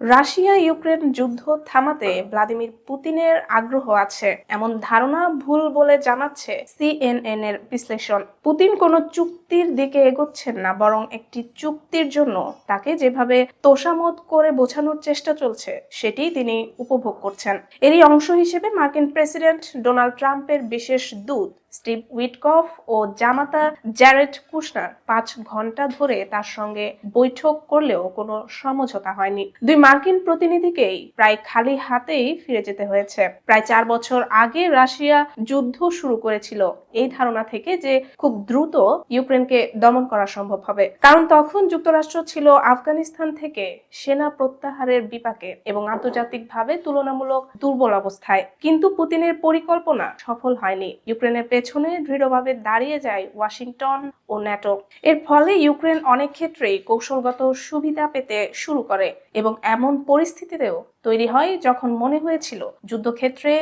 Russia Ukraine যুদ্ধ থামাতে Vladimir পুতিনের আগ্রহ আছে এমন ধারণা ভুল বলে জানাচ্ছে সিএনএন এর বিশ্লেষণ। পুতিন কোনো চুক্তির দিকে এগোচ্ছেন না, বরং একটি চুক্তির জন্য তাকে যেভাবে তোষামোদ করে বোঝানোর চেষ্টা চলছে সেটি তিনি উপভোগ করছেন। এরই অংশ হিসেবে মার্কিন প্রেসিডেন্ট ডোনাল্ড ট্রাম্পের বিশেষ দূত স্টিভ উইটকফ ও জামাতা জ্যারেড কুশনার 5 ঘন্টা ধরে তার সঙ্গে বৈঠক করলেও কোনো সমঝোতা হয়নি। দুই মার্কিন প্রতিনিধিকেই প্রায় খালি হাতেই ফিরে যেতে হয়েছে। প্রায় 4 বছর আগে রাশিয়া যুদ্ধ শুরু করেছিল এই ধারণা থেকে যে খুব দ্রুত ইউক্রেনকে দমন করা সম্ভব হবে, কারণ তখন যুক্তরাষ্ট্র ছিল আফগানিস্তান থেকে সেনা প্রত্যাহারের বিপাকে এবং আন্তর্জাতিকভাবে তুলনামূলক দুর্বল অবস্থায়। কিন্তু পুতিনের পরিকল্পনা সফল হয়নি। ইউক্রেনের পেছনে দৃঢ়ভাবে দাঁড়িয়ে যায় ওয়াশিংটন ও ন্যাটো। এর ফলে ইউক্রেন অনেক ক্ষেত্রেই কৌশলগত সুবিধা পেতে শুরু করে এবং এমন পরিস্থিতিতেও তৈরি হয় যখন মনে হয়েছিল যুদ্ধক্ষেত্রে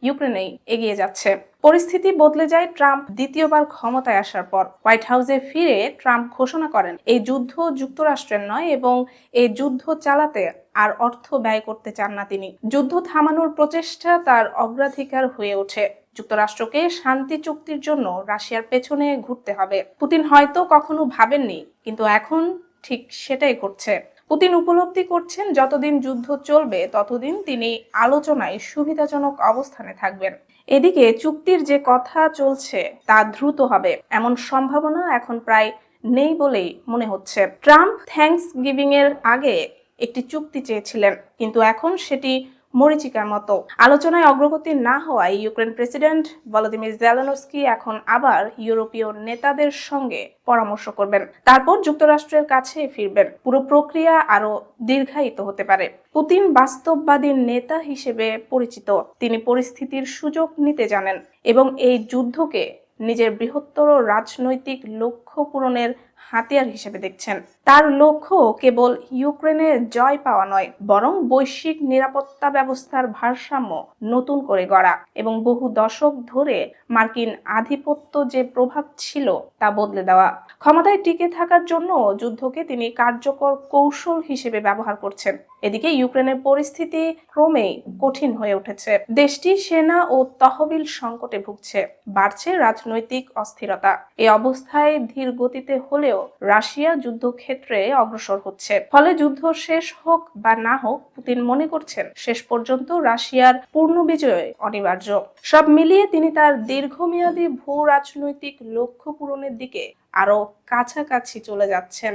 ইউক্রেনেই এগিয়ে যাচ্ছে। পরিস্থিতি বদলে যায় ট্রাম্প দ্বিতীয়বার ক্ষমতায় আসার পর। হোয়াইট হাউসে ফিরে ট্রাম্প ঘোষণা করেন এই যুদ্ধ যুক্তরাষ্ট্রের নয় এবং এই যুদ্ধ চালাতে আর অর্থ ব্যয় করতে চান না তিনি। যুদ্ধ থামানোর প্রচেষ্টা তার অগ্রাধিকার হয়ে ওঠে। যুক্তরাষ্ট্রকে শান্তি চুক্তির জন্য রাশিয়ার পেছনে ঘুরতে হবে। পুতিন হয়তো কখনো ভাবেননি, কিন্তু এখন ঠিক সেটাই ঘটছে। পুতিন উপলব্ধি করছেন যতদিন যুদ্ধ চলবে ততদিন তিনি আলোচনায় সুবিধাজনক অবস্থানে থাকবেন। এদিকে চুক্তির যে কথা চলছে তা দ্রুত হবে এমন সম্ভাবনা এখন প্রায় নেই বলেই মনে হচ্ছে। ট্রাম্প থ্যাঙ্কস গিভিং এর আগে একটি চুক্তি চেয়েছিলেন, কিন্তু এখন সেটি মরীচিকার মতো। আলোচনায় অগ্রগতি না হওয়ায় ইউক্রেন প্রেসিডেন্ট ভলোদিমির জেলেনস্কি এখন আবার ইউরোপীয় নেতাদের সঙ্গে পরামর্শ করবেন, তারপর যুক্তরাষ্ট্রের কাছে ফিরবেন। পুরো প্রক্রিয়া আরো দীর্ঘায়িত হতে পারে। পুতিন বাস্তববাদী নেতা হিসেবে পরিচিত। তিনি পরিস্থিতির সুযোগ নিতে জানেন এবং এই যুদ্ধকে নিজের বৃহত্তর রাজনৈতিক লক্ষ্য পূরণের হাতিয়ার হিসেবে দেখছেন। তার লক্ষ্য কেবল ইউক্রেনে জয় পাওয়া নয়, বরং বৈশ্বিক নিরাপত্তা ব্যবস্থার ভারসাম্য নতুন করে গড়া এবং বহু দশক ধরে মার্কিন আধিপত্য যে প্রভাব ছিল তা বদলে দেওয়া। ক্ষমতায় টিকে থাকার জন্য যুদ্ধকে তিনি কার্যকর কৌশল হিসেবে ব্যবহার করছেন। এদিকে ইউক্রেনের পরিস্থিতি ক্রমেই কঠিন হয়ে উঠেছে। দেশটি সেনা ও তহবিল সংকটে ভুগছে, বাড়ছে রাজনৈতিক অস্থিরতা। এই অবস্থায় ধীর গতিতে হলেও রাশিয়া যুদ্ধক্ষেত্রে অগ্রসর হচ্ছে। ফলে যুদ্ধ শেষ হোক বা না হোক, পুতিন মনে করছেন শেষ পর্যন্ত রাশিয়ার পূর্ণ বিজয় অনিবার্য। সব মিলিয়ে তিনি তার দীর্ঘমেয়াদী ভূ রাজনৈতিক লক্ষ্য পূরণের দিকে আরো কাছাকাছি চলে যাচ্ছেন।